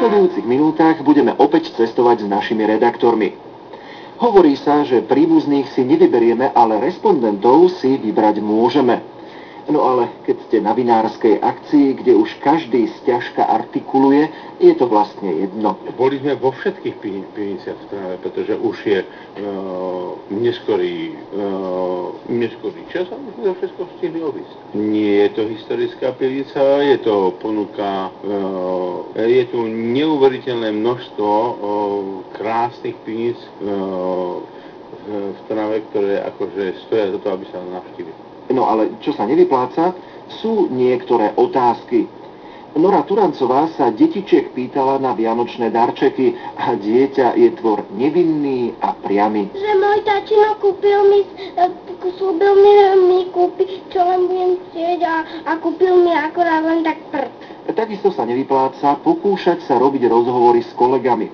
nasledujúcich minútach budeme opäť cestovať s našimi redaktormi. Hovorí sa, že príbuzných si nevyberieme, ale respondentov si vybrať môžeme. No ale keď ste na vinárskej akcii, kde už každý sťažka artikuluje, je to vlastne jedno. Boli sme vo všetkých pivniciach v Trnave, pretože už je neskorý čas a už sme to všetko stihli obísť. Nie je to historická pivnica, je to ponuka, je tu neuveriteľné množstvo krásnych pivnic v Trnave, ktoré akože stoja za to, aby sa navštívili. No ale čo sa nevypláca, sú niektoré otázky. Nora Turancová sa detičiek pýtala na vianočné darčeky a dieťa je tvor nevinný a priamy. Že môj tatino slúbil mi kúpi, čo len budem chcieť a kúpil mi akorát len tak prd. Takisto sa nevypláca pokúšať sa robiť rozhovory s kolegami.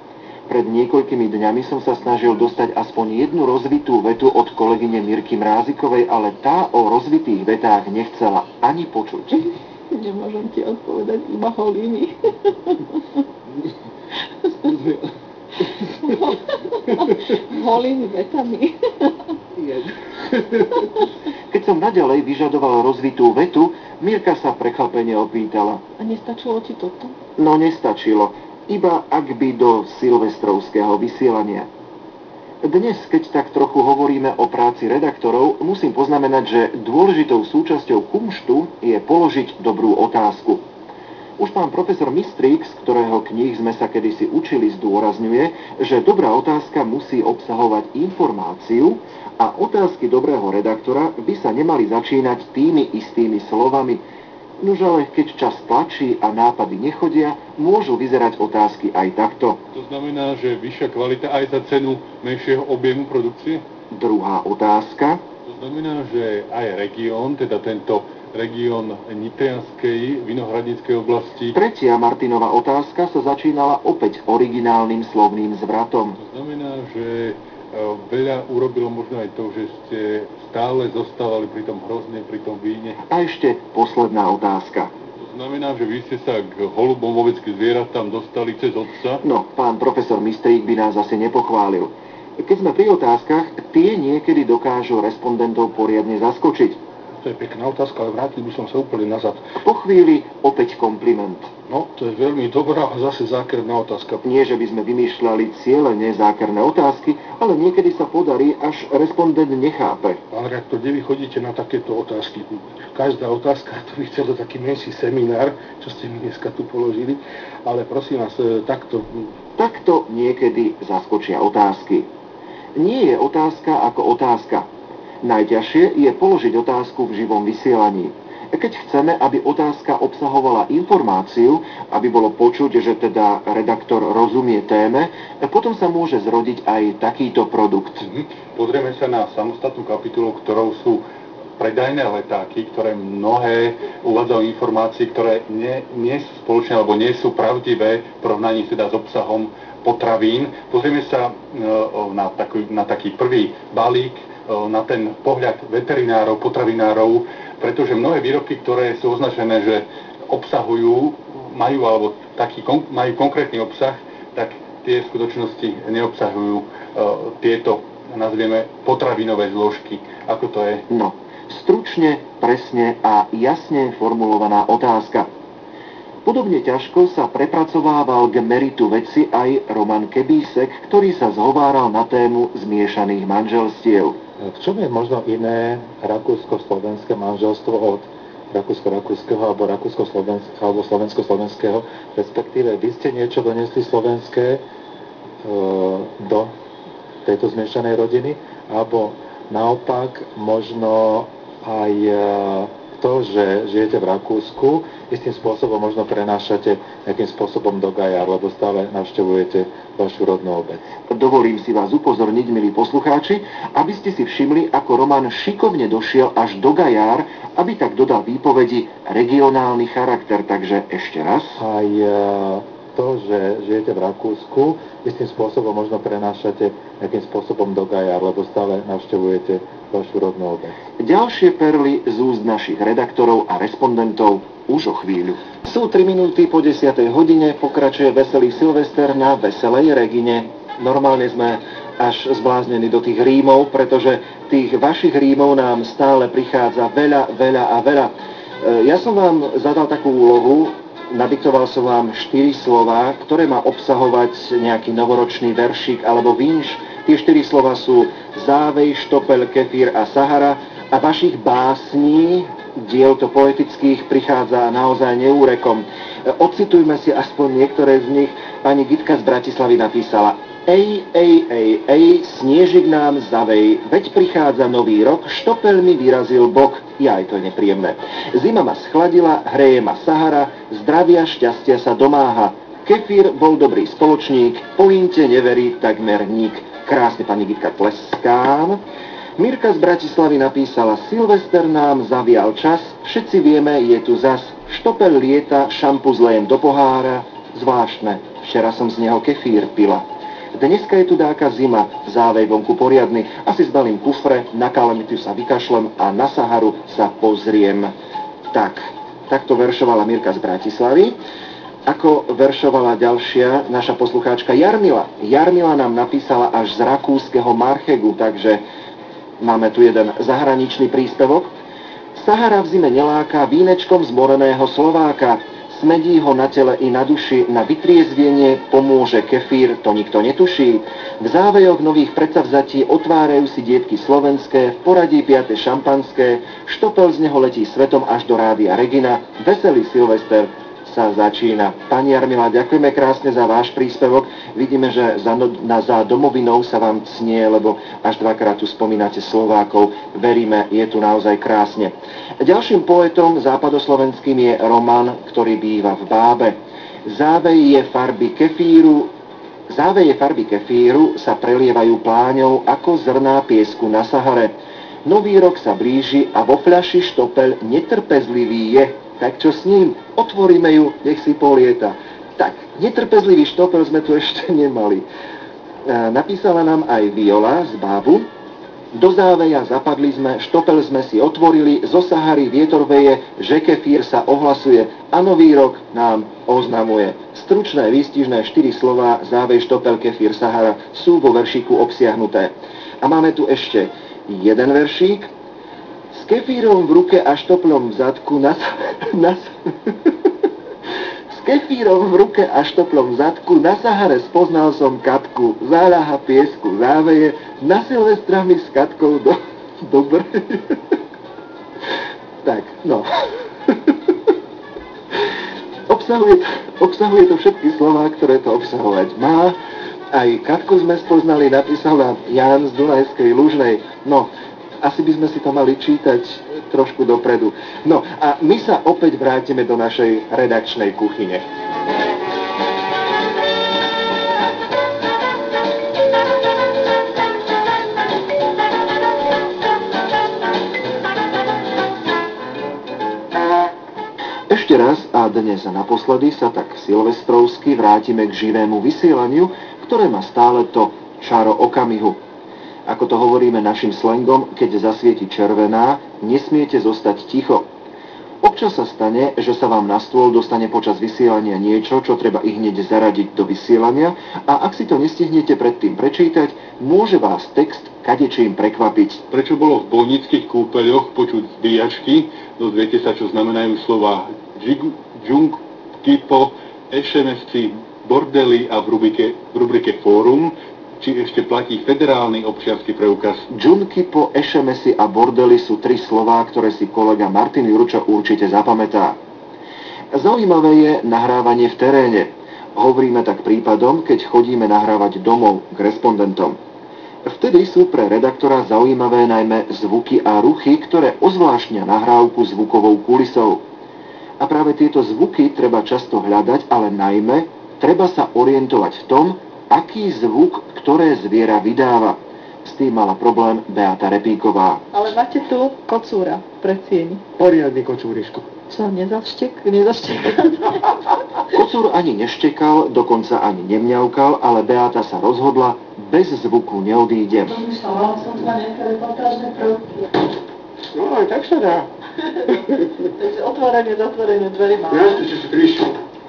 Pred niekoľkými dňami som sa snažil dostať aspoň jednu rozvitú vetu od kolegyne Mirky Mrázikovej, ale tá o rozvitých vetách nechcela ani počuť. Nemôžem ti odpovedať iba holými. Holými vetami. Keď som naďalej vyžadoval rozvitú vetu, Mirka sa prekvapene opýtala. A nestačilo ti toto? No nestačilo. Iba ak by do silvestrovského vysielania. Dnes, keď tak trochu hovoríme o práci redaktorov, musím poznamenať, že dôležitou súčasťou kumštu je položiť dobrú otázku. Už pán profesor Mistrík, z ktorého kníh sme sa kedysi učili, zdôrazňuje, že dobrá otázka musí obsahovať informáciu a otázky dobrého redaktora by sa nemali začínať tými istými slovami. Nož ale keď čas tlačí a nápady nechodia, môžu vyzerať otázky aj takto. To znamená, že vyššia kvalita aj za cenu menšieho objemu produkcie? Druhá otázka. To znamená, že aj región, teda tento región Nitrianskej vinohradníckej oblasti. Tretia Martinova otázka sa začínala opäť originálnym slovným zvratom. To znamená, že veľa urobilo možno aj to, že ste stále zostávali pri tom hrozne, pri tom víne. A ešte posledná otázka. To znamená, že vy ste sa k holubom voveckým zvieratám dostali cez otca? No, pán profesor Mistrík by nás asi nepochválil. Keď sme pri otázkach, tie niekedy dokážu respondentov poriadne zaskočiť. To je pekná otázka, ale vrátil by som sa úplne nazad. Po chvíli opäť kompliment. No, to je veľmi dobrá a zase zákerná otázka. Nie, že by sme vymýšľali cieľene zákerné otázky, ale niekedy sa podarí, až respondent nechápe. Pán redaktor, kde vy chodíte na takéto otázky? Každá otázka, to by chcel taký menší seminár, čo ste mi dneska tu položili, ale prosím vás, takto... Takto niekedy zaskočia otázky. Nie je otázka ako otázka. Najťažšie je položiť otázku v živom vysielaní. Keď chceme, aby otázka obsahovala informáciu, aby bolo počuť, že teda redaktor rozumie téme, potom sa môže zrodiť aj takýto produkt. Pozrieme sa na samostatnú kapitolu, ktorou sú predajné letáky, ktoré mnohé uvádzajú informácie, ktoré nie sú spoločné alebo nie sú pravdivé v porovnaní teda s obsahom potravín. Pozrieme sa na taký prvý balík, na ten pohľad veterinárov, potravinárov, pretože mnohé výrobky, ktoré sú označené, že obsahujú, majú konkrétny obsah, tak tie v skutočnosti neobsahujú tieto, nazvieme, potravinové zložky. Ako to je? No, stručne, presne a jasne formulovaná otázka. Podobne ťažko sa prepracovával k meritu veci aj Roman Kebísek, ktorý sa zhováral na tému zmiešaných manželstiev. V čom je možno iné rakúsko-slovenské manželstvo od rakúsko-rakúskeho alebo rakúsko-slovenského alebo slovensko-slovenského? Respektíve, vy ste niečo donesli slovenské do tejto zmiešanej rodiny? Alebo naopak možno aj to, že žijete v Rakúsku, istým spôsobom možno prenášate nejakým spôsobom do Gajar, lebo stále navštevujete vašu rodnú obec. Dovolím si vás upozorniť, milí poslucháči, aby ste si všimli, ako Roman šikovne došiel až do Gajar, aby tak dodal výpovedi regionálny charakter. Takže ešte raz. Aj to, že žijete v Rakúsku, istým spôsobom možno prenášate nejakým spôsobom do Gajar, lebo stále navštevujete vašu rodnú obec. Ďalšie perly z úst našich redaktorov a respondentov už o chvíľu. Sú 3 minúty po 10. hodine, pokračuje Veselý Silvester na Veselej Regine. Normálne sme až zbláznení do tých rímov, pretože tých vašich rímov nám stále prichádza veľa. Ja som vám zadal takú úlohu, nadiktoval som vám 4 slová, ktoré má obsahovať nejaký novoročný veršik alebo vinš. Tie 4 slova sú závej, štopel, kefír a Sahara a vašich básní, diel to poetických, prichádza naozaj neúrekom. Ocitujme si aspoň niektoré z nich. Pani Gitka z Bratislavy napísala: Ej, sniežik nám zavej, veď prichádza nový rok, štopel mi vyrazil bok. Jaj, to je nepríjemné. Zima ma schladila, hreje ma Sahara, zdravia, šťastia sa domáha. Kefír bol dobrý spoločník, Polínte neverí takmer nik. Krásne, pani Gitka, tleskám. Mirka z Bratislavy napísala: Silvester nám zavial čas, všetci vieme, je tu zas. Štopel lieta, šampu zlejem do pohára, zvláštne, včera som z neho kefír pila. Dneska je tu dáka zima, závej vonku poriadny, asi zbalím kufre, na kalamitu sa vykašlem a na Saharu sa pozriem. Takto veršovala Mirka z Bratislavy. Ako veršovala ďalšia naša poslucháčka Jarmila. Jarmila nám napísala až z rakúskeho Marchegu, takže máme tu jeden zahraničný príspevok. Sahara v zime neláka vínečkom zmoreného Slováka. Smedí ho na tele i na duši, na vytriezvienie pomôže kefír, to nikto netuší. V závejoch nových predsavzatí otvárajú si dietky slovenské, v poradí 5. šampanské, štopel z neho letí svetom až do Rádia Regina, Veselý Silvester sa začína. Pani Jarmila, ďakujeme krásne za váš príspevok. Vidíme, že za domovinou sa vám cnie, lebo až 2-krát tu spomínate Slovákov. Veríme, je tu naozaj krásne. Ďalším poetom západoslovenským je Roman, ktorý býva v Bábe. Záveje farby kefíru sa prelievajú pláňou ako zrná piesku na Sahare. Nový rok sa blíži a vo fľaši štopel netrpezlivý je. Tak čo s ním? Otvoríme ju, nech si polieta. Tak, netrpezlivý štopel sme tu ešte nemali. Napísala nám aj Viola z Bábu. Do záveja zapadli sme, štopel sme si otvorili, zo Sahary vietor veje, že kefír sa ohlasuje a nový rok nám oznamuje. Stručné, výstižné 4 slová závej, štopel, kefír, Sahara sú vo veršíku obsiahnuté. A máme tu ešte jeden veršík. S kefírom v ruke a štoplom v zadku S kefírom v ruke a štoplom v zadku na Sahare spoznal som Katku. Záľaha piesku záveje, na Silvestra mi s Katkou dobre. Tak, no. Obsahuje to všetky slová, ktoré to obsahovať má. Aj Katku sme spoznali, napísal nám Ján z Dunajskej Lužnej. No, asi by sme si to mali čítať trošku dopredu. No a my sa opäť vrátime do našej redakčnej kuchyne. Ešte raz a dnes naposledy sa tak silvestrovsky vrátime k živému vysielaniu, ktoré má stále to čaro okamihu. Ako to hovoríme našim slangom, keď zasvieti červená, nesmiete zostať ticho. Občas sa stane, že sa vám na stôl dostane počas vysielania niečo, čo treba i hneď zaradiť do vysielania a ak si to nestihnete predtým prečítať, môže vás text kadečím prekvapiť. Prečo bolo v bolnických kúpeľoch počuť zbíjačky? Dozviete sa, čo znamenajú slova džung, typo, ešemesci, bordely a v rubrike fórum, či ešte platí federálny občiansky preukaz. Džunky po ešemesi a bordely sú 3 slová, ktoré si kolega Martin Jurčo určite zapamätá. Zaujímavé je nahrávanie v teréne. Hovoríme tak prípadom, keď chodíme nahrávať domov k respondentom. Vtedy sú pre redaktora zaujímavé najmä zvuky a ruchy, ktoré ozvláštnia nahrávku zvukovou kulisou. A práve tieto zvuky treba často hľadať, ale najmä treba sa orientovať v tom, aký zvuk ktoré zviera vydáva. S tým mala problém Beata Repíková. Ale máte tu kocúra pre cieni. Poriadny kočúriško. Čo, nezaštekal? Kocúr ani neštekal, dokonca ani nemňaukal, ale Beata sa rozhodla, bez zvuku neodídem. No, aj tak sa dá. Takže otváranie, zatvorenie dverí má.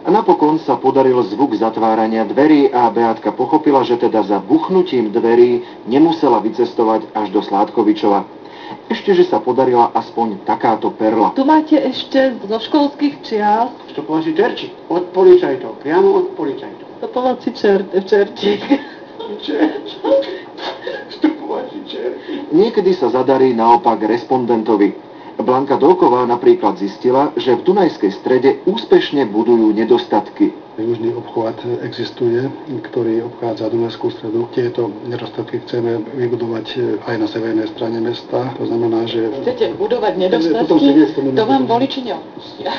A napokon sa podaril zvuk zatvárania dverí a Beátka pochopila, že teda za buchnutím dverí nemusela vycestovať až do Sládkovičova. Ešte, že sa podarila aspoň takáto perla. Tu máte ešte zo školských čias Vstupovací čerčík od policajtov, priamo od policajtov. stopovací čertík. Vstupovací čerčík. Niekedy sa zadarí naopak respondentovi. Blanka Dolková napríklad zistila, že v Dunajskej Strede úspešne budujú nedostatky. Južný obchvat existuje, ktorý obchádza Dunajskú Stredu. Tieto nedostatky chceme vybudovať aj na severnej strane mesta. To znamená, že... Chcete budovať nedostatky, to vám voliči neodpustia.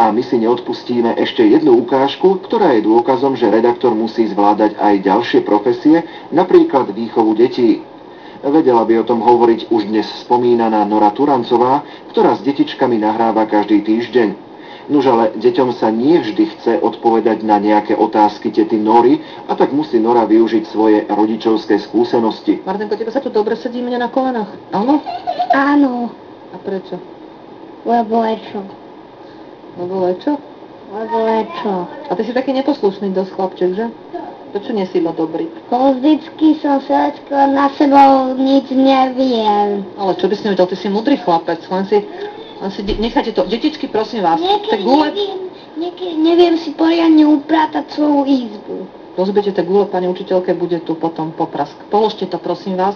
A my si neodpustíme ešte jednu ukážku, ktorá je dôkazom, že redaktor musí zvládať aj ďalšie profesie, napríklad výchovu detí. Vedela by o tom hovoriť už dnes spomínaná Nora Turancová, ktorá s detičkami nahráva každý týždeň. Nuž ale deťom sa nie vždy chce odpovedať na nejaké otázky tety Nory, a tak musí Nora využiť svoje rodičovské skúsenosti. Martinko, tebe sa tu dobre sedí mne na kolenách, áno? Áno, A prečo? lebo lečo. Lebo lečo? Lebo lečo. A ty si taký neposlušný dosť chlapček, že? Prečo nie si iba dobrý? Lebo vždycky som všetko na sebou nič neviem. Ale čo by si nevedel, ty si múdry chlapec, len si nechajte to. Detičky, prosím vás, Niekedy gule, neviem si poriadne upratať svoju izbu. rozbite tie gule, pani učiteľke, bude tu potom poprask. Položte to, prosím vás,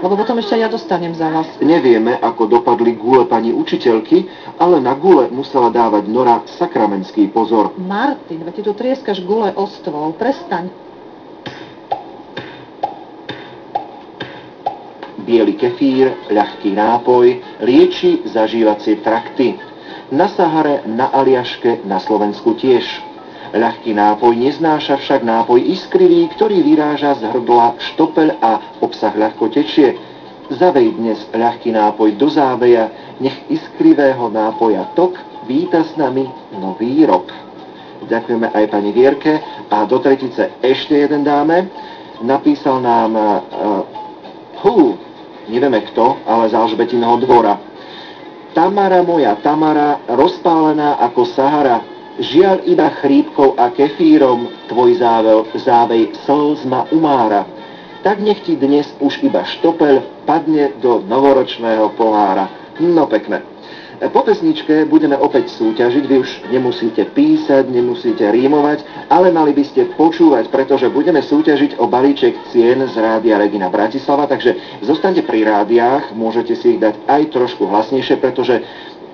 lebo potom ešte ja dostanem za vás. Nevieme, ako dopadli gule pani učiteľky, ale na gule musela dávať Nora sakramenský pozor. Martin, veď ty tu trieskaš gule o stôl, prestaň. Biely kefír, ľahký nápoj, lieči zažívacie trakty. Na Sahare, na Aliaške, na Slovensku tiež. Ľahký nápoj neznáša však nápoj iskrivý, ktorý vyráža z hrdla štopeľ a obsah ľahko tečie. Zavej dnes ľahký nápoj do záveja, nech iskrivého nápoja tok víta s nami nový rok. Ďakujeme aj pani Vierke a do tretice ešte jeden dáme. Napísal nám nevieme kto, ale z Alžbetinho dvora. Tamara moja Tamara, rozpálená ako Sahara, žiaľ iba chrípkou a kefírom, tvoj závej slz ma umára. Tak nech ti dnes už iba štopeľ padne do novoročného pohára. No pekné. Po pesničke budeme opäť súťažiť, vy už nemusíte písať, nemusíte rímovať, ale mali by ste počúvať, pretože budeme súťažiť o balíček cien z Rádia Regina Bratislava, takže zostaňte pri rádiách, môžete si ich dať aj trošku hlasnejšie, pretože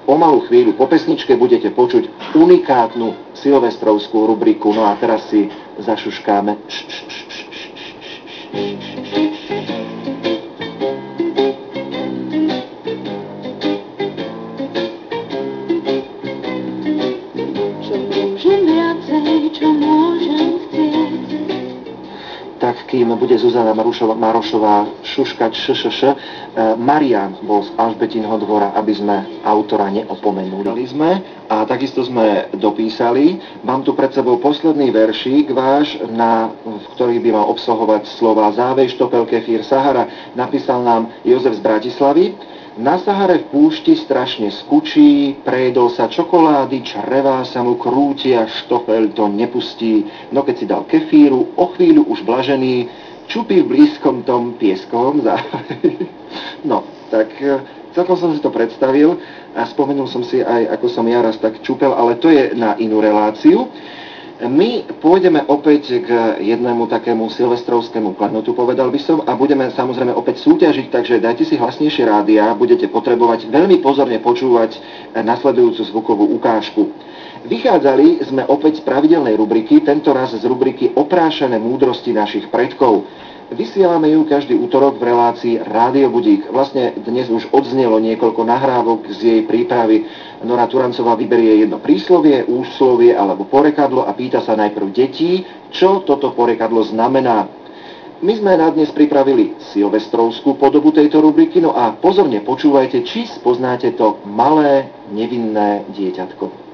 o malú chvíľu po pesničke budete počuť unikátnu silvestrovskú rubriku. No a teraz si zašuškáme. Tak kým bude Zuzana Marošová šuškať Marián bol z Alžbetinho dvora, aby sme autora neopomenuli. A takisto sme dopísali. Mám tu pred sebou posledný veršík váš, v ktorý by mal obsahovať slova Závej, štopel, kefír, Sahara. Napísal nám Jozef z Bratislavy. Na Sahare v púšti strašne skučí, prejedol sa čokolády, črevá sa mu krútia, štopel to nepustí. No keď si dal kefíru, o chvíľu už blažený, čupí v blízkom tom pieskovom záve. No, tak celkom som si to predstavil a spomenul som si aj, ako som ja raz tak čupel, ale to je na inú reláciu. My pôjdeme opäť k jednému takému silvestrovskému kladnotu, povedal by som, a budeme samozrejme opäť súťažiť, takže dajte si hlasnejšie rádia, budete potrebovať veľmi pozorne počúvať nasledujúcu zvukovú ukážku. Vychádzali sme opäť z pravidelnej rubriky, tentoraz z rubriky Oprášené múdrosti našich predkov. Vysielame ju každý utorok v relácii Rádio Budík. Vlastne dnes už odznelo niekoľko nahrávok z jej prípravy. Nora Turancová vyberie jedno príslovie, úslovie alebo porekadlo a pýta sa najprv detí, čo toto porekadlo znamená. My sme na dnes pripravili silvestrovskú podobu tejto rubriky, no a pozorne počúvajte, či spoznáte to malé, nevinné dieťatko.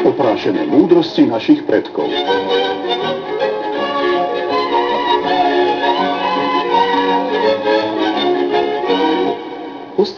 Oprášené múdrosti našich predkov.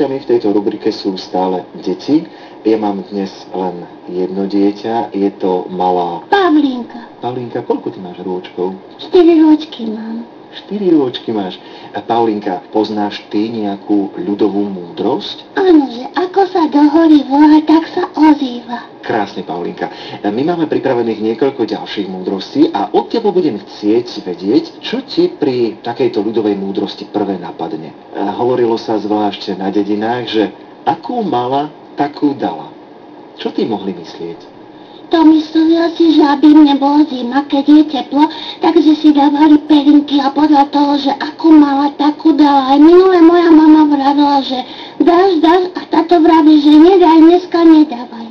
Hostiami v tejto rubrike sú stále deti. Ja mám dnes len jedno dieťa, je to malá Pavlínka. Paulinka. Koľko ty máš rôčkov? 4 ročky mám. 4 rôčky máš. A Paulinka, poznáš ty nejakú ľudovú múdrosť? Áno, že ako sa do hory volá, tak sa ozýva. Krásne, Paulinka. My máme pripravených niekoľko ďalších múdrostí a od teba budem chcieť vedieť, čo ti pri takejto ľudovej múdrosti prvé napadne. Hovorilo sa zvlášť na dedinách, že akú mala, takú dala. Čo ty mohli myslieť? To mysleli si, že aby im nebolo zima, keď je teplo, takže si dávali perinky a podľa toho, že akú mala, takú dala. Aj minulé moja mama vravila, že dáš a táto vraví, že nedaj, dneska nedávaj.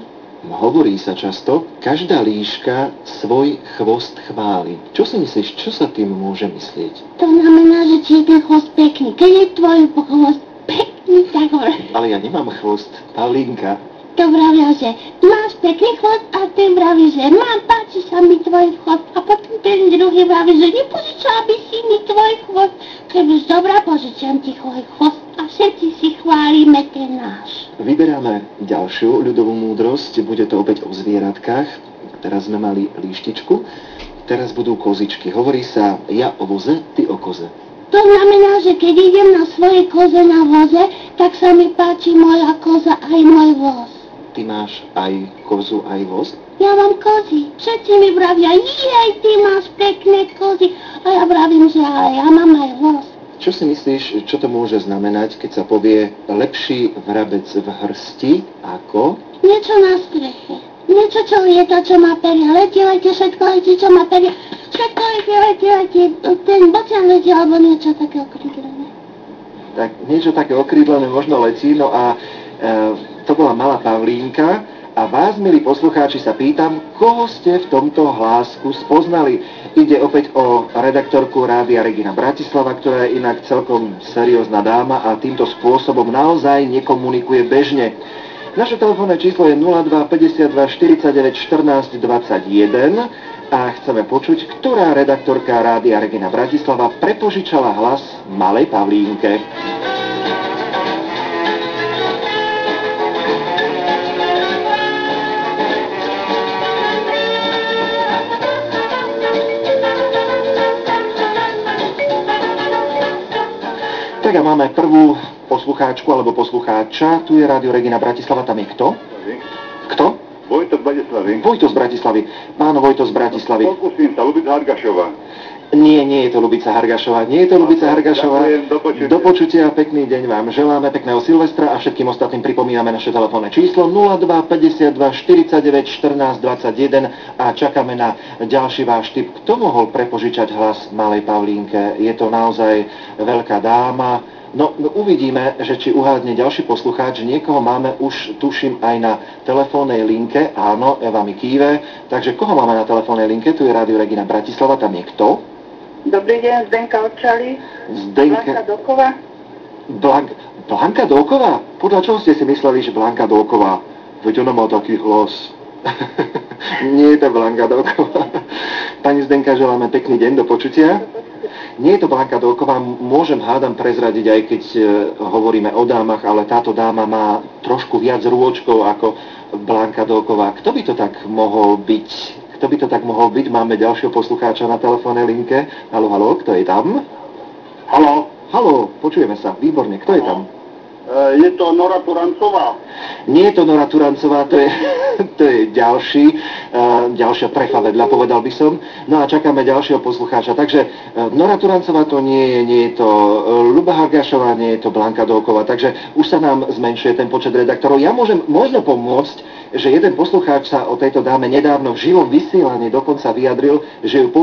Hovorí sa často, každá líška svoj chvost chváli. Čo si myslíš, čo sa tým môže myslieť? To znamená, že či je ten chvost pekný. Keď je tvoj chvost pekný, tak vraj. Ale ja nemám chvost, Paulinka. To vravia, že máš pekný chvost a ten vraví, že páči sa mi tvoj chvost. A potom ten druhý vraví, že nepožičala by si mi tvoj chvost. Keď už dobrá, požičiam ti tvoj chvost a všetci si chválime ten náš. Vyberáme ďalšiu ľudovú múdrosť, bude to opäť o zvieratkách. Teraz sme mali líštičku, teraz budú kozičky. Hovorí sa, ja o voze, ty o koze. To znamená, že keď idem na svojej koze na voze, tak sa mi páči moja koza aj môj voz. Ty máš aj kozu, aj voz? Ja mám kozy. Všetci mi vravia, jej, ty máš pekné kozy. A ja vravím, že ale ja mám aj voz. Čo si myslíš, čo to môže znamenať, keď sa povie lepší vrabec v hrsti ako? Niečo na streche. Niečo, čo lieta, čo má peria. Letí, všetko letí, čo má peria. Všetko letí. Ten bocian letí, alebo niečo také okrídlené. Tak niečo také okrídlené možno letí, no a to bola malá Pavlínka a vás, milí poslucháči, sa pýtam, koho ste v tomto hlásku spoznali. Ide opäť o redaktorku Rádia Regina Bratislava, ktorá je inak celkom seriózna dáma a týmto spôsobom naozaj nekomunikuje bežne. Naše telefónne číslo je 02 52 49 14 21 a chceme počuť, ktorá redaktorka Rádia Regina Bratislava prepožičala hlas malej Pavlínke. Tak a máme prvú poslucháčku alebo poslucháča. Tu je Rádio Regina Bratislava, tam je kto? Kto? Vojto z Bratislavy. Vojto z Bratislavy. Páno Vojto z Bratislavy. Pokúsim sa, Ľubica Hargašová. Nie je to Ľubica Hargašová. Nie je to Ľubica Hargašová. Ďakujem, do počutia, pekný deň vám želáme, pekného Silvestra a všetkým ostatným pripomíname naše telefónne číslo 02 52 49 14 21 a čakáme na ďalší váš tip. Kto mohol prepožičať hlas malej Pavlínke? Je to naozaj veľká dáma. No, uvidíme, že či uhádne ďalší poslucháč. Niekoho máme už, tuším, aj na telefónnej linke. Áno, Eva mi kýve. Takže koho máme na telefónnej linke? Tu je Rádio Regina Bratislava. Tam je kto? Dobrý deň, Zdenka Orčali. Blanka Dolková. Blanka Dolková? Podľa čoho ste si mysleli, že Blanka Dolková? Veď ona má taký hlas. Nie je to Blanka Dolková. Pani Zdenka, želáme pekný deň, do počutia. Nie je to Blanka Dolková, môžem hádam prezradiť, aj keď hovoríme o dámach, ale táto dáma má trošku viac rôčkov ako Blanka Dolková. Kto by to tak mohol byť? Máme ďalšieho poslucháča na telefónnej linke. Haló, kto je tam? Haló, počujeme sa, výborne, kto je tam? Je to Nora Turancová. Nie je to Nora Turancová, to je ďalšia trefa vedľa, povedal by som. No a čakáme ďalšieho poslucháča. Takže Nora Turancová to nie je to Ľuba Hargašová, nie je to Blanka Dolková. Takže už sa nám zmenšuje ten počet redaktorov. Ja môžem možno pomôcť, že jeden poslucháč sa o tejto dáme nedávno v živom vysielaní dokonca vyjadril, že ju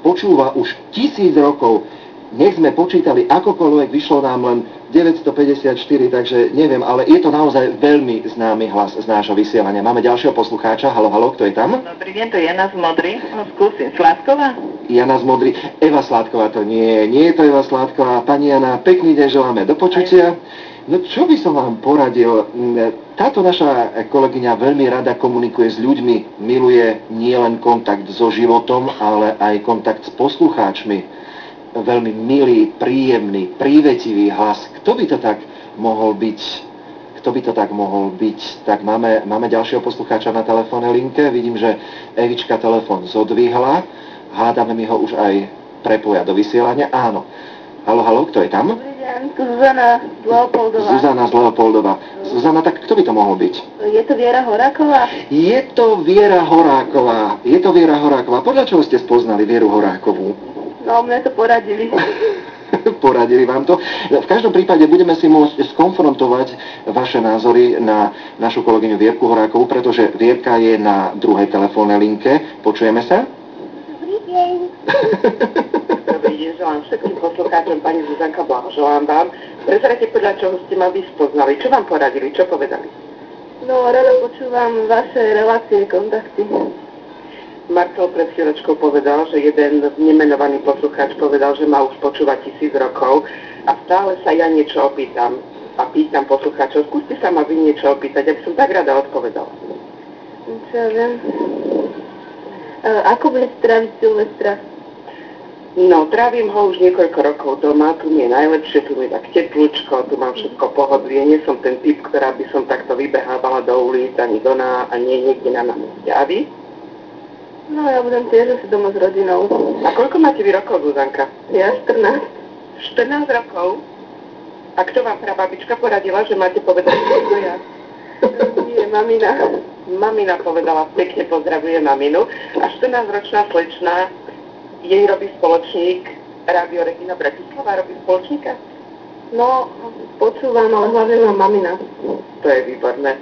počúva už 1000 rokov. Nech sme počítali akokoľvek, vyšlo nám len 954, takže neviem, ale je to naozaj veľmi známy hlas z nášho vysielania. Máme ďalšieho poslucháča. Haló, kto je tam? Dobrý deň, to je Jana z Modry. No, skúsim. Sládková? Jana z Modry. Eva Sládková to nie je to Eva Sládková. Pani Jana, pekný deň želáme, do počutia. No čo by som vám poradil? Táto naša kolegyňa veľmi rada komunikuje s ľuďmi, miluje nielen kontakt so životom, ale aj kontakt s poslucháčmi. Veľmi milý, príjemný, prívetivý hlas. Kto by to tak mohol byť? kto by to tak mohol byť? Tak máme ďalšieho poslucháča na telefónnej linke. Vidím, že Evička telefón zodvihla. Hádame mi ho už aj prepoja do vysielania. Áno. Haló, kto je tam? Dobrý deň, Zuzana z Leopoldova. Zuzana z Leopoldova. Zuzana, tak kto by to mohol byť? Je to Viera Horáková? Je to Viera Horáková. Podľa čoho ste spoznali Vieru Horákovú? No, mne to poradili. Poradili vám to. V každom prípade budeme si môcť skonfrontovať vaše názory na našu kolegyňu Vierku Horákovú, pretože Vierka je na druhej telefónnej linke. Počujeme sa? Dobrý deň. Dobrý deň, želám všetkým poslucháčom, pani Zuzanka, blahoželám vám. Prezrate, podľa čoho ste ma vyspoznali. Čo vám poradili? Čo povedali? No, rada počúvam vaše relácie, kontakty. Marcel pred chvíľočkou povedal, že jeden nemenovaný poslucháč povedal, že má už počúvať 1000 rokov a stále sa ja niečo opýtam. A pýtam poslucháčov, skúste sa ma vy niečo opýtať, aby som tak rada odpovedala. Čo ja viem? Ako budete tráviť Silvestra? No, trávim ho už niekoľko rokov doma, tu mi je najlepšie, tu mi je tak teplúčko, tu mám všetko pohodlie, nie som ten typ, ktorá by som takto vybehávala do ulic, ani a nie niekde na námeste. A vy? No, ja budem tiež asi doma s rodinou. A koľko máte vy rokov, Zuzanka? Ja 14. 14 rokov? A kto vám prababička poradila, že máte povedať, že ja? Nie, mamina. Mamina povedala, pekne pozdravuje maminu. A 14-ročná slečna, jej robí spoločník Rádio Regina Bratislava, robí spoločníka? No, počúvam, ale hlavne mám mamina. To je výborné.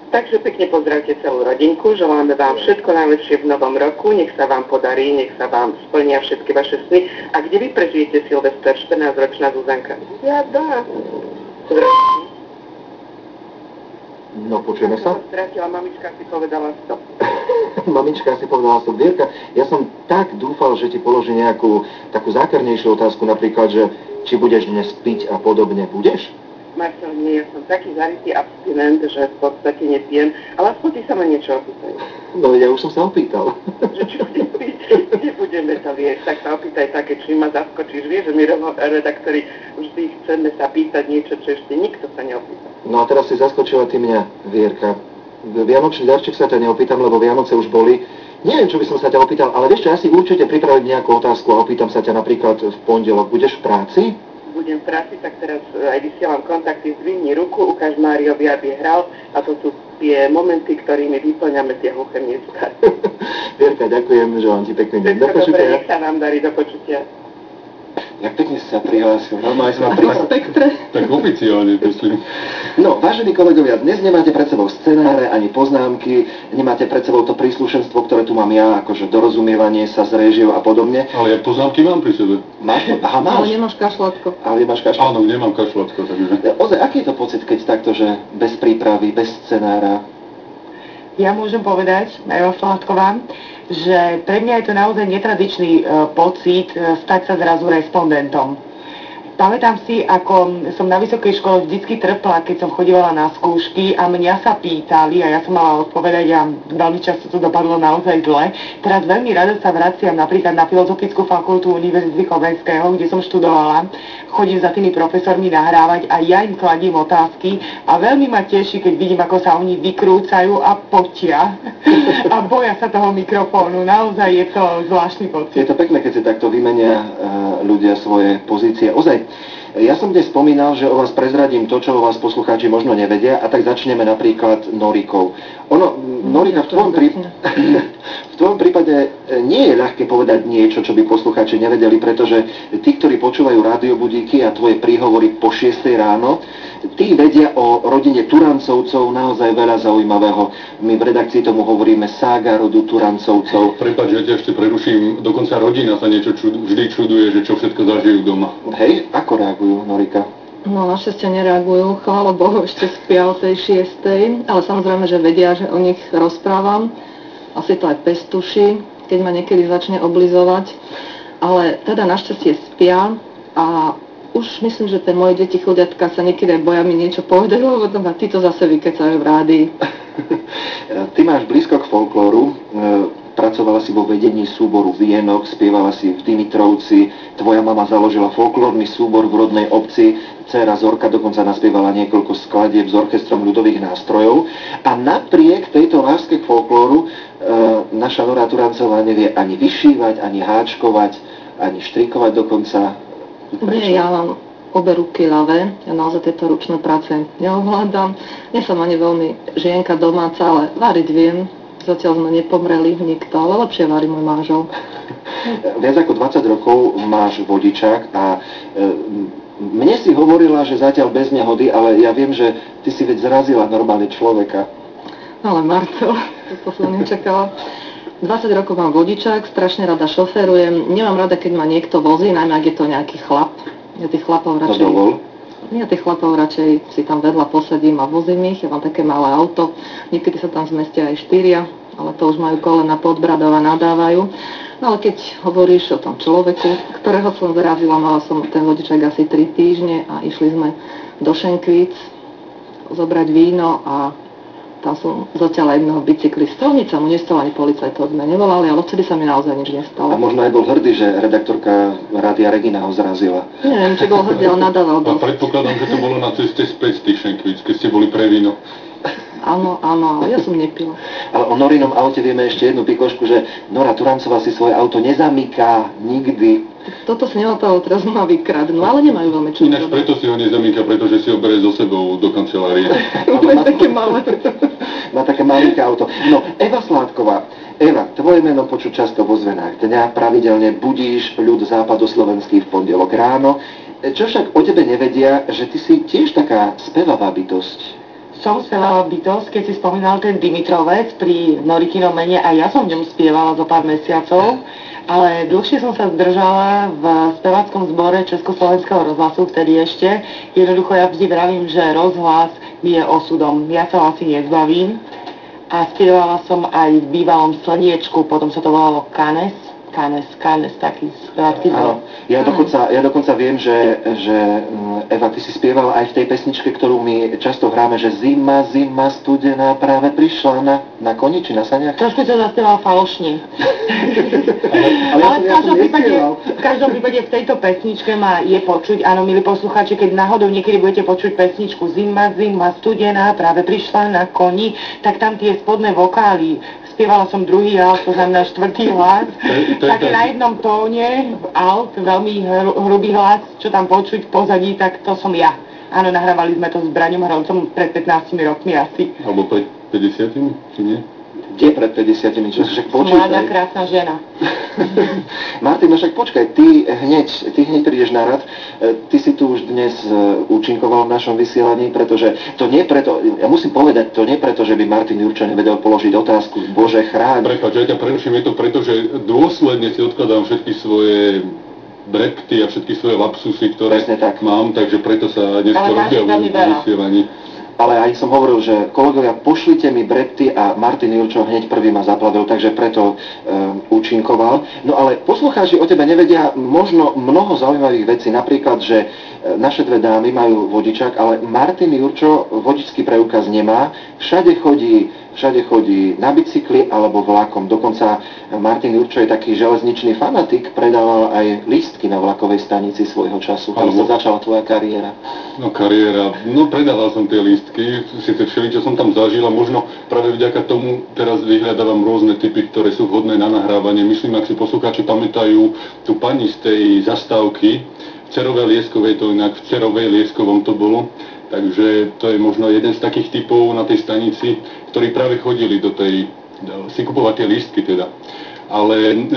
Takže pekne pozdravte celú rodinku, želáme vám všetko najlepšie v novom roku, nech sa vám podarí, nech sa vám splnia všetky vaše sny. A kde vy prežijete Silvester, 14-ročná Zuzanka? Ja doma. No, počujeme sa? Stratila, mamička si povedala stop. Mamička si povedala stop. Vierka, ja som tak dúfal, že ti položí nejakú takú zákernejšiu otázku, napríklad, že či budeš dnes piť a podobne. Budeš? Marcel, nie, ja som taký zarytý abstinent, že v podstate nepijem, ale aspoň ty sa ma niečo opýtaj. No, ja už som sa opýtal. Že čo budem piť? Nebudeme sa viesť, tak sa opýtaj také, či ma zaskočíš. Vieš, že my redaktori vždy chceme sa pýtať niečo, čo ešte nikto sa neopýta. No a teraz si zaskočila ty mňa, Vierka. Vianočný darček sa ťa neopýtam, lebo Vianoce už boli. Neviem, čo by som sa ťa opýtal, ale vieš čo, ja si určite pripravím nejakú otázku a opýtam sa ťa napríklad v pondelok. Budeš v práci? Budem v práci, tak teraz aj vysielam kontakty, zdvihni ruku, ukáž Máriovi, aby hral a to sú tie momenty, ktorými vyplňame tie hluché miesta. Vierka, ďakujem, že vám ti pekný deň. Do počutia. Dobre, nech sa nám darí, do počutia. Jak pekne si sa prihlásil. Normálne som vám prihlásil. Tak oficiálne, myslím. No, vážení kolegovia, dnes nemáte pred sebou scenáre ani poznámky, nemáte pred sebou to príslušenstvo, ktoré tu mám ja, akože dorozumievanie sa s réžiou a podobne. Ale ja poznámky mám pri sebe. Máš? Aha, máš. Ale nemáš kašľatko. Ale nemáš kašľatko. Áno, nemám kašľatko, takže... Ozaj, aký je to pocit, keď takto, že bez prípravy, bez scenára? Ja môžem povedať, Eva Sládková, že pre mňa je to naozaj netradičný pocit stať sa zrazu respondentom. Pamätám si, ako som na vysokej škole vždycky trpla, keď som chodívala na skúšky a mňa sa pýtali a ja som mala odpovedať a veľmi často to dopadlo naozaj zle. Teraz veľmi rada sa vraciam napríklad na Filozofickú fakultu Univerzity Komenského, kde som študovala. Chodím za tými profesormi nahrávať a ja im kladím otázky a veľmi ma teší, keď vidím, ako sa oni vykrúcajú a potia a boja sa toho mikrofónu. Naozaj je to zvláštny pocit. Je to pekné, keď si takto vymenia ľudia svoje pozície. Ozaj, ja som dnes spomínal, že o vás prezradím to, čo o vás poslucháči možno nevedia, a tak začneme napríklad Norikou. Norika, v tvojom prípade nie je ľahké povedať niečo, čo by poslucháči nevedeli, pretože tí, ktorí počúvajú rádiobudíky a tvoje príhovory po 6 ráno, tí vedia o rodine Turancovcov naozaj veľa zaujímavého. My v redakcii tomu hovoríme sága rodu Turancovcov. Prepáč, že ťa ešte preruším, dokonca rodina sa niečo vždy čuduje, že čo všetko zažijú doma. Hej, ako reagujú, Norika? No, našťastie nereagujú, chvála Bohu, ešte spia o tej 6, ale samozrejme, že vedia, že o nich rozprávam. Asi to aj pes tuší, keď ma niekedy začne oblizovať. Ale teda našťastie spia a už myslím, že tie moje deti chudiatka sa niekedy boja mi niečo povedať, lebo títo zase vykecajú v rádii. Ty máš blízko k folklóru. pracovala si vo vedení súboru Vienok, spievala si v Dimitrovci, tvoja mama založila folklórny súbor v rodnej obci, dcéra Zorka dokonca naspievala niekoľko skladieb s orchestrom ľudových nástrojov a napriek tejto láske k folklóru naša Nora Turancová nevie ani vyšívať, ani háčkovať, ani štrikovať dokonca. Nie, ja mám obe ruky ľavé, ja naozaj tieto ručné práce neovládam. Nie som ani veľmi žienka domáca, ale variť viem. Zatiaľ sme nepomreli nikto, ale lepšie varí môj manžel. Viac ako 20 rokov máš vodičák a mne si hovorila, že zatiaľ bez nehody, ale ja viem, že ty si veď zrazila normálne človeka. Ale Marcel, to som nečakala. 20 rokov mám vodičák, strašne rada šoférujem. Nemám rada, keď ma niekto vozí, najmä ak je to nejaký chlap. Ja tých chlapov radšej si tam vedľa posedím a vozím ich. Ja mám také malé auto, niekedy sa tam zmestia aj 4, ale to už majú kolena pod bradou a nadávajú. No ale keď hovoríš o tom človeku, ktorého som zarazila, mala som ten vodičák asi 3 týždne a išli sme do Šenkvíc zobrať víno a tam som zatiaľ jedného bicyklistu, nič sa mu nestalo, ani policajtov sme nevolali, ale odtedy sa mi naozaj nič nestalo. A možno aj bol hrdý, že redaktorka Rádia Regina ho zrazila. Neviem, či bol hrdý, ale nadával dosť. A predpokladám, že to bolo na ceste späť z tých Šenkvíc, keď ste boli pre víno. Áno, ja som nepila. Ale o Norinom aute vieme ešte jednu pikošku, že Nora Turancová si svoje auto nezamyká nikdy. Toto si nenapadlo, teraz ma vykradnú, ale nemajú veľmi čo. Ináč preto si ho nezamýka, pretože si ho berie so sebou do kancelárie. Má také malé. Má také malinké auto. No, Eva Sládková. Eva, tvoje meno počuť často vo zvenách dňa, pravidelne budíš ľud západoslovenský v pondelok ráno. Čo však o tebe nevedia, že ty si tiež taká spevavá bytosť. Som spievala bytosť, keď si spomínal ten Dimitrovec pri Norikinom mene a ja som v ňom spievala zo pár mesiacov, ale dlhšie som sa zdržala v speváckom zbore Československého rozhlasu, vtedy ešte. Jednoducho ja vždy vravím, že rozhlas mi je osudom. Ja sa asi nezbavím. A spievala som aj v bývalom Slniečku, potom sa to volalo Kanes, taký spevácky zbor. Ja dokonca viem, že Eva, ty si spievala aj v tej pesničke, ktorú my často hráme, že zima studená práve prišla na koni či na saniach. Trošku sa zaspievala falošne. Ale v každom prípade v tejto pesničke ma je počuť, áno, milí poslucháči, keď náhodou niekedy budete počuť pesničku zima studená práve prišla na koni, tak tam tie spodné vokály, spievala som druhý alt, to znamená štvrtý hlas, také na jednom tóne, alt, veľmi hrubý hlas, čo tam počuť v pozadí, tak to som ja. Áno, nahrávali sme to s Braňom Hroncom pred 15 rokmi asi. Alebo pred 50, či nie? Kde pred 50, čo však počítaj? Mladá, krásna žena. Martin, no však počkaj, ty hneď prídeš na rad. Ty si tu už dnes účinkoval v našom vysielaní, pretože to nie preto, ja musím povedať, to nie preto, že by Martin Jurčo nevedel položiť otázku, Bože chráň. Prepáč, ja ťa preruším, je to preto, že dôsledne si odkladám všetky svoje brepty a všetky svoje lapsusy, ktoré mám, takže preto sa neskôr objavujú v vysielaní. Ale aj som hovoril, že kolegovia, pošlite mi brepty a Martin Jurčo hneď prvý ma zaplavil, takže preto účinkoval. No ale poslucháči o tebe nevedia možno mnoho zaujímavých vecí, napríklad, že naše dve dámy majú vodičák, ale Martin Jurčo vodičský preukaz nemá, všade chodí na bicykli alebo vlakom. Dokonca Martin Jurčo je taký železničný fanatik, predával aj lístky na vlakovej stanici svojho času. Tam sa začala tvoja kariéra. Predával som tie lístky, síce všeličo som tam zažil a možno práve vďaka tomu teraz vyhľadávam rôzne typy, ktoré sú vhodné na nahrávanie. Myslím, ak si poslucháči pamätajú tú pani z tej zastávky, v Cerovej Lieskovej, to inak v Cerovej Lieskovom to bolo, takže to je možno jeden z takých typov na tej stanici, ktorí práve chodili do tej, si kupovať tie lístky teda. Ale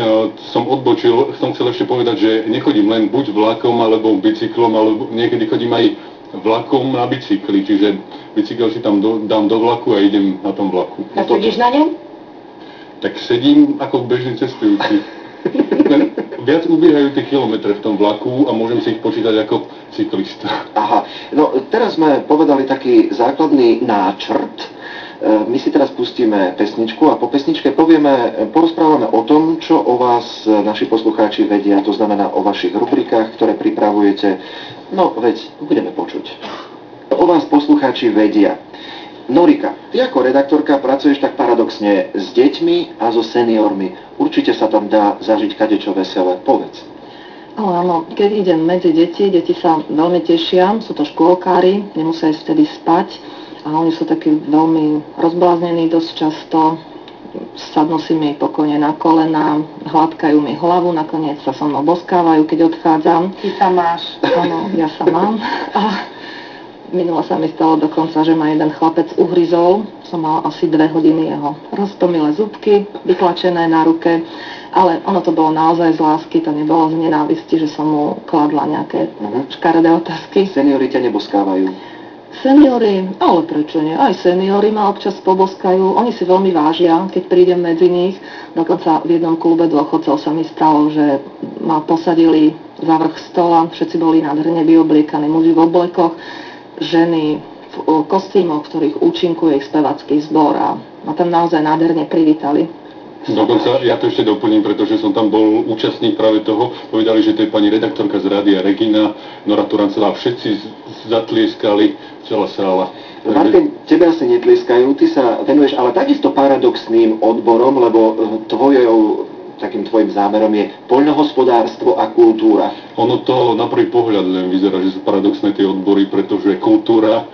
som odbočil, som chcel ešte povedať, že nechodím len buď vlakom, alebo bicyklom, alebo niekedy chodím aj vlakom na bicykli, čiže bicykel si tam dám do vlaku a idem na tom vlaku. A sedíš na ňom? Tak sedím ako bežný cestujúci. Viac ubiehajú tie kilometre v tom vlaku a môžem si ich počítať ako cyklista. Aha, no teraz sme povedali taký základný náčrt. My si teraz pustíme pesničku a po pesničke porozprávame o tom, čo o vás naši poslucháči vedia, to znamená o vašich rubrikách, ktoré pripravujete. No, veď budeme počuť. O vás poslucháči vedia. Norika, ty ako redaktorka pracuješ tak paradoxne s deťmi a so seniormi. Určite sa tam dá zažiť kadečo veselé. Povedz. Áno, keď idem medzi deti sa veľmi tešia, sú to škôlkári, nemusia ísť vtedy spať a oni sú takí veľmi rozbláznení dosť často, sadnú si mi pokojne na kolena, hladkajú mi hlavu, nakoniec sa so mnou boskávajú, keď odchádzam. Ty sa máš. Áno, ja sa mám. A minula sa mi stalo dokonca, že ma jeden chlapec uhryzol, som mal asi 2 hodiny jeho roztomilé zubky, vytlačené na ruke. Ale ono to bolo naozaj z lásky, to nebolo z nenávisti, že som mu kladla nejaké škaredé otázky. Seniori ťa neboskávajú? Seniori, ale prečo nie? Aj seniori ma občas poboskajú. Oni si veľmi vážia, keď prídem medzi nich. Dokonca v jednom klube dôchodcov sa mi stalo, že ma posadili za vrch stola. Všetci boli nádherne vyobliekaní, muži v oblekoch, ženy v kostýmoch, ktorých účinkuje ich spevacký zbor a ma tam naozaj nádherne privítali. Dokonca ja to ešte doplním, pretože som tam bol účastník práve toho. Povedali, že to je pani redaktorka z rádia Regina, Nora Turancová. Všetci zatlieskali, celá sála. Martin, tebe asi netlieskajú, ty sa venuješ ale takisto paradoxným odborom, lebo takým tvojim zámerom je poľnohospodárstvo a kultúra. Ono to na prvý pohľad len vyzerá, že sú paradoxné tie odbory, pretože kultúra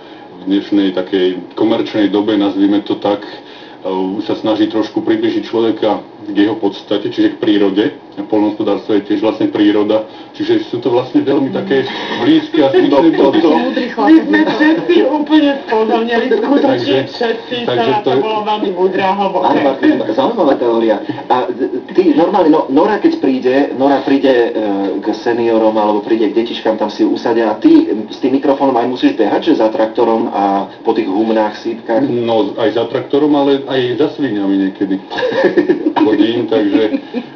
v dnešnej takej komerčnej dobe, nazvime to tak, sa snaží trošku približiť človeka k jeho podstate, čiže k prírode. Poľnohospodárstvo je tiež vlastne príroda, čiže sú to vlastne veľmi také blízke a styčné body. My sme všetci úplne spozornili, skutočne všetci, to bolo veľmi múdre a hlboké. Áno, Martin, zaujímavá teória. A ty normálne, Nora keď príde k seniorom alebo príde k detičkám, tam si ju usadia a ty s tým mikrofónom aj musíš behať, že za traktorom a po tých humnách, sípkach? No, aj za traktorom, ale aj za sviňami niekedy chodím, takže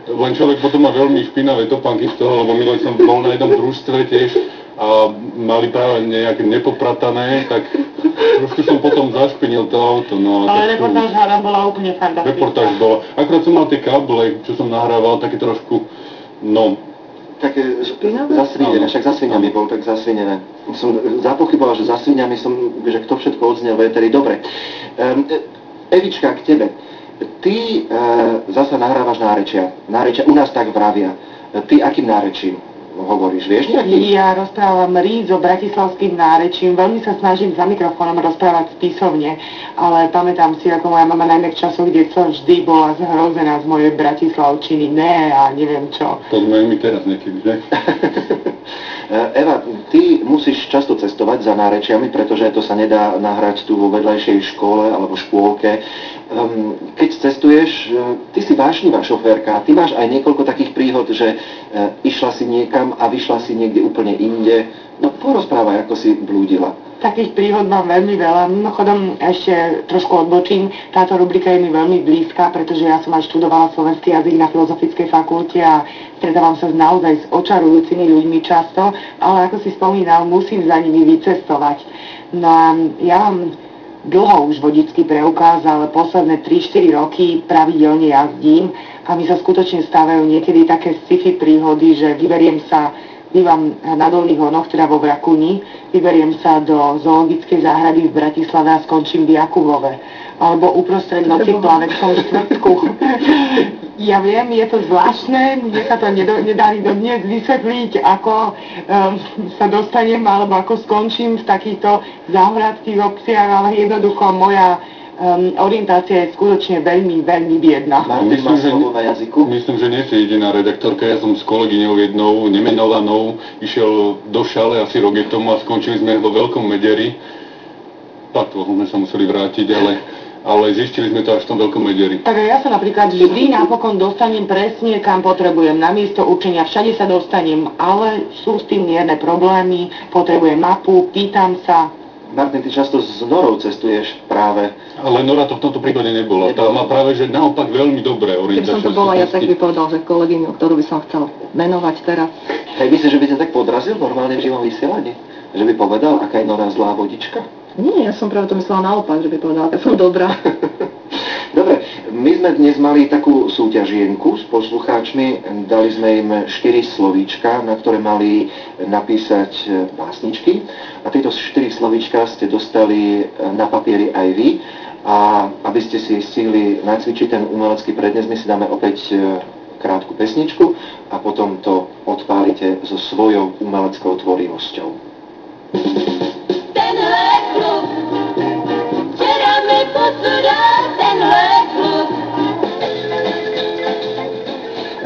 len človek potom má veľmi špinavé topánky z toho, lebo minulý som bol na jednom družstve tiež a mali práve nejaké nepopratané, tak trošku som potom zašpinil to auto. No, ale reportáž bola úplne fantastická. Reportáž bola. Akurát som mal tie káble, čo som nahrával, také trošku, také zasvinené, však za sviňami bol tak zasvinené. Som zapochyboval, že za sviňami že kto všetko odznel v éteri. Dobre. Evička, k tebe. Ty zasa nahrávaš nárečia. Nárečia u nás tak vravia. Ty akým nárečím hovoríš? Vieš nejakým? Ja rozprávam rízo bratislavským nárečím. Veľmi sa snažím za mikrofónom rozprávať spisovne, ale pamätám si, ako moja mama najmä v časoch, kde som vždy bola zhrozená z mojej bratislavčiny. Ne a neviem čo. To sme my teraz niekedy, že? Eva, ty musíš často cestovať za nárečiami, pretože to sa nedá nahrať tu vo vedľajšej škole alebo škôlke. Keď cestuješ, ty si vášnivá šoférka a ty máš aj niekoľko takých príhod, že išla si niekam a vyšla si niekde úplne inde. No porozprávaj, ako si blúdila. Takých príhod mám veľmi veľa. Mimochodom, ešte trošku odbočím. Táto rubrika je mi veľmi blízka, pretože ja som aj študovala slovenský jazyk na Filozofickej fakulte a stretávam sa naozaj s očarujúcimi ľuďmi často, ale ako si spomínal, musím za nimi vycestovať. No a ja mám dlho už vodický preukaz, ale posledné 3-4 roky pravidelne jazdím a mi sa skutočne stávajú niekedy také sci-fi príhody, že bývam na Dolných Honoch, teda vo Vrakuni, vyberiem sa do zoologickej záhrady v Bratislave a skončím v Jakubove. Alebo uprostred noci v Plaveckom štvrtku. Ja viem, je to zvláštne, mne sa to nedali dodnes vysvetliť, ako sa dostanem, alebo ako skončím v takýchto záhradských obciach, ale jednoducho moja orientácia je skutočne veľmi, veľmi biedna. Martin má slovo na jazyku. Myslím, že nie si jediná redaktorka. Ja som s kolegyňou jednou nemenovanou išiel do Šale asi rok tomu a skončili sme vo Veľkom Mederi. Tak to sme sa museli vrátiť, ale zistili sme to až v tom Veľkom Mederi. Tak ja sa napríklad vždy napokon dostanem presne, kam potrebujem. Na miesto určenia všade sa dostanem, ale sú s tým mierne problémy. Potrebujem mapu, pýtam sa. Martin, ty často s Norou cestuješ práve. Ale Nora to v tomto prípade nebola. Tá má práve, že naopak veľmi dobré orientačné. Keby som to bola, ja tak by povedal, že kolegyňu, ktorú by som chcel menovať teraz. Hej, myslíš, že by ťa tak podrazil normálne v živom vysielaní? Že by povedal, aká je Nora zlá vodička? Nie, ja som práve to myslela naopak, že by povedal, aká som dobrá. Dobre, My sme dnes mali takú súťažienku s poslucháčmi, dali sme im 4 slovíčka, na ktoré mali napísať básničky a tieto 4 slovíčka ste dostali na papieri aj vy a aby ste si stihli nacvičiť ten umelecký prednes, my si dáme opäť krátku pesničku a potom to odpálite so svojou umeleckou tvorivosťou. Tenhle klub, včera mi posudal tenhle klub.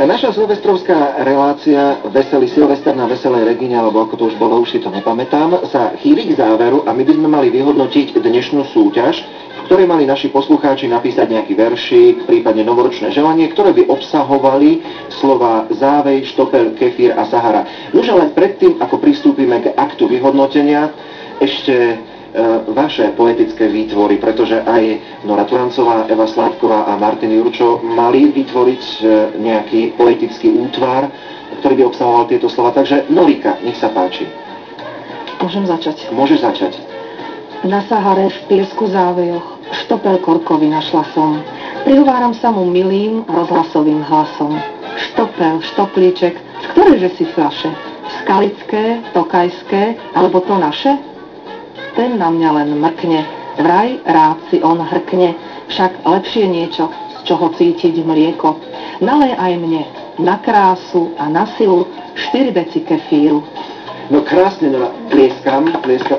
Naša silvestrovská relácia Veselý Silvester na Veselej Regine, alebo ako to už bolo, už si to nepamätám, sa chýli k záveru a my by sme mali vyhodnotiť dnešnú súťaž, v ktorej mali naši poslucháči napísať nejaký veršík, prípadne novoročné želanie, ktoré by obsahovali slova závej, štopel, kefír a Sahara. Už ale predtým, ako pristúpime k aktu vyhodnotenia, ešte vaše poetické výtvory, pretože aj Nora Turancová, Eva Sládková a Martin Jurčo mali vytvoriť nejaký poetický útvar, ktorý by obsahoval tieto slova. Takže Norika, nech sa páči. Môžem začať. Môžeš začať. Na Sahare v piesku závejoch štopel korkový našla som. Prihováram sa mu milým rozhlasovým hlasom. Štopel, štoplíček, z ktorejže si fľaše? Skalické, tokajské, alebo to naše? Ten na mňa len mrkne, vraj rád si on hrkne, však lepšie niečo, z čoho cítiť mlieko. Nalej aj mne, na krásu a na silu 4 deci kefíru. No krásne, no, tlieskam,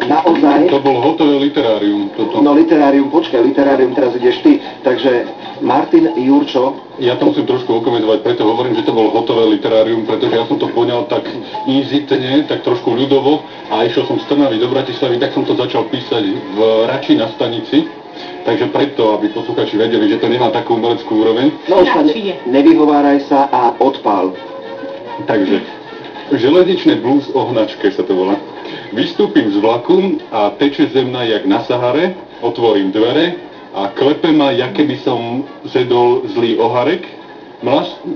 naozaj. To bolo hotové literárium. Toto. No literárium, počkaj, literárium, teraz ideš ty. Takže Martin Jurčo. Ja to musím trošku okomentovať, preto hovorím, že to bolo hotové literárium, pretože ja som to poňal tak inzitne, tak trošku ľudovo a išiel som z Trnavy do Bratislavy, tak som to začal písať v Rači na stanici. Takže preto, aby posluchači vedeli, že to nemá takú umeleckú úroveň. No už nevyhováraj sa a odpál. Takže železničné blues o hnačke sa to volá. Vystúpim z vlaku a teče zemna jak na Sahare, otvorím dvere a klepe ma, jak keby som zjedol zlý oharek.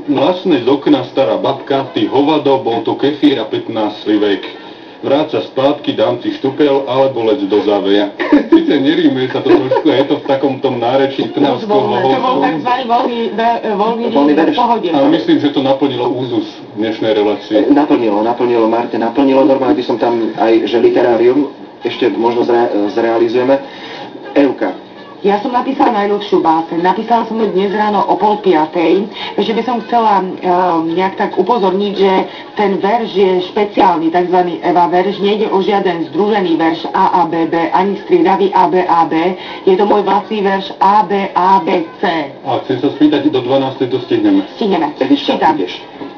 Mlasne z okna stará babka, ty hovado, bol to kefír a 15 slivek. Vráť sa spátky, dám ti štupel, alebo lec do záveja. Sice nerímuje sa to trošku, je to v takom tom nárečí trnavského To bol takzvaný voľný verš v pohode. Ale myslím, že to naplnilo úzus dnešnej relácie. Naplnilo, Marte, naplnilo. Normálne by som tam aj, že literárium ešte možno zrealizujeme. Evka. Ja som napísala najdlhšiu báseň. Napísala som ju dnes ráno o 4:30, že by som chcela nejak tak upozorniť, že ten verš je špeciálny, tzv. Eva verš. Nejde o žiaden združený verš A, A, B, B, ani striedavý A, B, A, B. Je to môj vlastný verš A, B, A, B, C. A chcem sa spýtať, do 12. to stihneme. Stihneme. Čítam.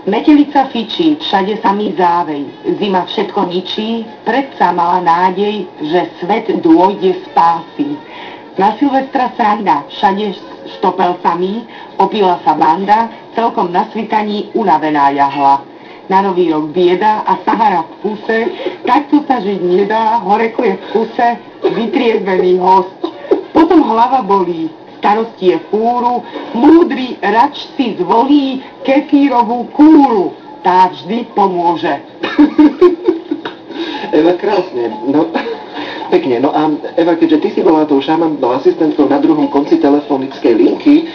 Metelica fičí, všade sa mi závej, zima všetko ničí, predsa mala nádej, že svet dôjde spásy. Na Silvestra sranda, všade štopel samý, opila sa banda, celkom na svitaní unavená jahla. Na nový rok bieda a Sahara v puse, takto sa žiť nedá, horeko je v kuse, vytriezvený host. Potom hlava bolí, starosti je fúru, múdry rač si zvolí kefírovú kúru, tá vždy pomôže. Eva, krásne, no... Pekne, no a Eva, keďže ty si bola tou šarmantnou asistentkou na druhom konci telefonickej linky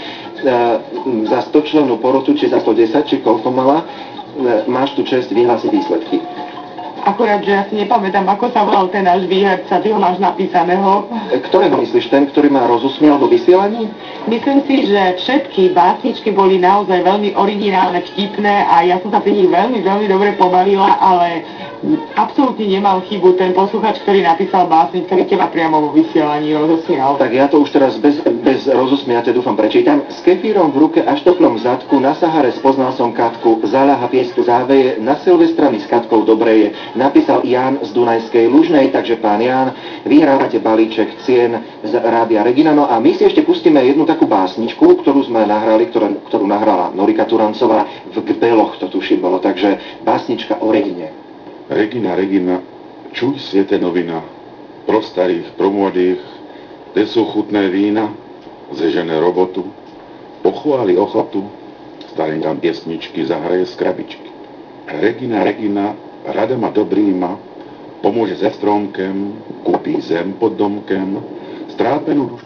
za 100 členú porotu, či za 110, či koľko mala, máš tu čest vyhlásiť výsledky. Akurát, že ja si nepamätám, ako sa volal ten náš výherca, ty ho máš napísaného. Ktorého myslíš, ten, ktorý ma rozusmiel vo vysielaní? Myslím si, že všetky básničky boli naozaj veľmi originálne, vtipné a ja som sa pri nich veľmi, veľmi dobre pobavila, ale absolútne nemal chybu ten posluchač, ktorý napísal básnik, ktorý teba priamo vo vysielaní rozosmial. Tak ja to už teraz bez rozosmiate dúfam prečítam. S kefírom v ruke a štoplom v zadku, na Sahare spoznal som Katku, záľaha piesku záveje, na Silvestra mi s Katkou dobreje. Napísal Ján z Dunajskej Lužnej, takže pán Ján, vyhrávate balíček cien z Rádia Regina. No a my si ešte pustíme jednu takú básničku, ktorú sme nahrali, ktorú nahrala Norika Turancová v Gbeloch, to tuším bolo, takže básnička o Regine. Regina, Regina, čuj svete novina, pro starých, pro mladých, kde sú chutné vína, zežené robotu, pochváli ochotu, starým tam piesničky, zahraje z krabičky. Regina, Regina, rada ma dobrýma, pomôže se stromkem, kúpí zem pod domkem, strápenú dušu